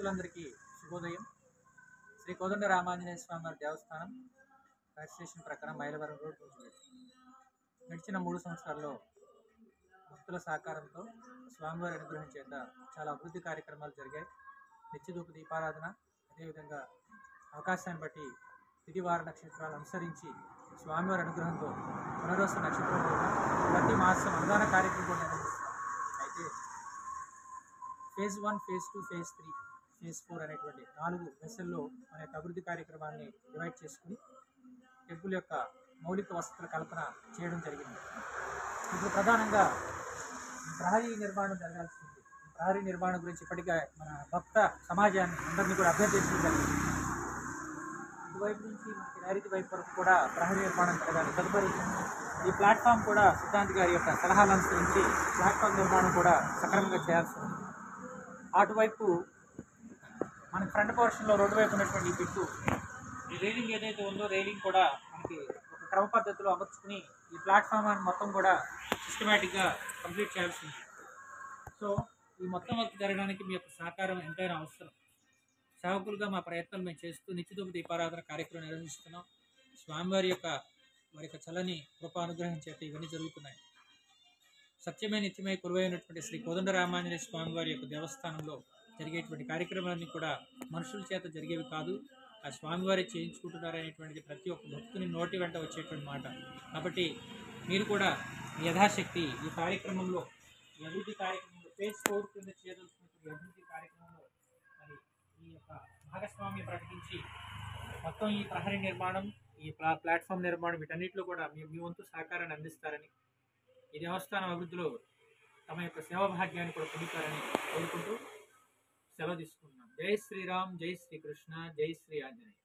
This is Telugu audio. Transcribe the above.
భక్తులందరికీ శుభోదయం. శ్రీ కోదండ రామాంజనేయ స్వామి వారి దేవస్థానం రిజిస్ట్రేషన్ ప్రకారం మైలవరం రోడ్ కూచిపేట. గడిచిన 3 సంవత్సరాల్లో భక్తుల సహకారంతో స్వామివారి అనుగ్రహం చేత చాలా అభివృద్ధి కార్యక్రమాలు జరిగాయి. నిత్యధూప దీపారాధన, అదేవిధంగా అవకాశాన్ని బట్టి తిథివార నక్షత్రాలు అనుసరించి స్వామివారి అనుగ్రహంతో పునరోస నక్షత్రం రోజున ప్రతి మాసం అన్నదాన కార్యక్రమం కూడా నిర్వహిస్తాం. అయితే ఫేజ్ 1, ఫేజ్ 2, ఫేజ్ 3, ఫేజ్ 4 అనేటువంటి 4 దశల్లో మన యొక్క అభివృద్ధి కార్యక్రమాన్ని డివైడ్ చేసుకుని టెంపుల్ యొక్క మౌలిక వసతుల కల్పన చేయడం జరిగింది. ఇప్పుడు ప్రధానంగా ప్రహరీ నిర్మాణం జరగాల్సి ఉంది. ప్రహరీ నిర్మాణం గురించి ఇప్పటికే మన భక్త సమాజాన్ని అందరినీ కూడా అభ్యర్థించడం జరిగింది. ఇటువైపు నుంచి మనకి నైరుతి వైపు వరకు కూడా ప్రహరీ నిర్మాణం జరగాలి. తదుపరి ఈ ప్లాట్ఫామ్ కూడా సిద్ధాంత్ గారి యొక్క సలహాలు అనుసరించి ప్లాట్ఫామ్ నిర్మాణం కూడా సక్రమంగా చేయాల్సి ఉంది. అటువైపు మన ఫ్రంట్ పోర్షన్లో రోడ్డు వైపు ఉన్నటువంటి ఈ బిట్టు, ఈ రైలింగ్ ఏదైతే ఉందో రైలింగ్ కూడా మనకి ఒక క్రమ పద్ధతిలో అమర్చుకుని ఈ ప్లాట్ఫామ్ అని మొత్తం కూడా సిస్టమేటిక్గా కంప్లీట్ చేయాల్సి ఉంది. సో ఈ మొత్తం వర్క్ జరగడానికి మీ యొక్క సహకారం ఎంతైనా అవసరం. సేవకులుగా మా ప్రయత్నాలు మేము చేస్తూ నిత్యధూప దీపారాధన కార్యక్రమం నిర్వహిస్తున్నాం. స్వామివారి యొక్క చలని కృపానుగ్రహం చేత ఇవన్నీ జరుగుతున్నాయి. సత్యమే నిత్యమే కొలువైనటువంటి శ్రీ కోదండ రామాంజనేయ స్వామివారి యొక్క దేవస్థానంలో జరిగేటువంటి కార్యక్రమాలన్నీ కూడా మనుషుల చేత జరిగేవి కాదు, ఆ స్వామివారి చేయించుకుంటున్నారనేటువంటిది ప్రతి ఒక్క భక్తుని నోటి వెంట వచ్చేటువంటి మాట. కాబట్టి మీరు కూడా యథాశక్తి ఈ కార్యక్రమంలో, ఈ అభివృద్ధి కార్యక్రమంలో ఫేజ్ 4 కింద చేయదలుచుకున్నటువంటి అభివృద్ధి కార్యక్రమంలో మరి ఈ యొక్క భాగస్వామ్యం ప్రకటించి మొత్తం ఈ ప్రహరీ నిర్మాణం, ఈ ప్లాట్ఫామ్ నిర్మాణం, వీటన్నిటిలో కూడా మీ వంతు సహకారాన్ని అందిస్తారని, ఈ దేవస్థానం అభివృద్ధిలో తమ యొక్క సేవా భాగ్యాన్ని కూడా పొందుతారని కోరుకుంటూ సెలవు తీసుకుంటున్నాం. జై శ్రీరామ్, జై శ్రీకృష్ణ, జై శ్రీ ఆంజనేయ.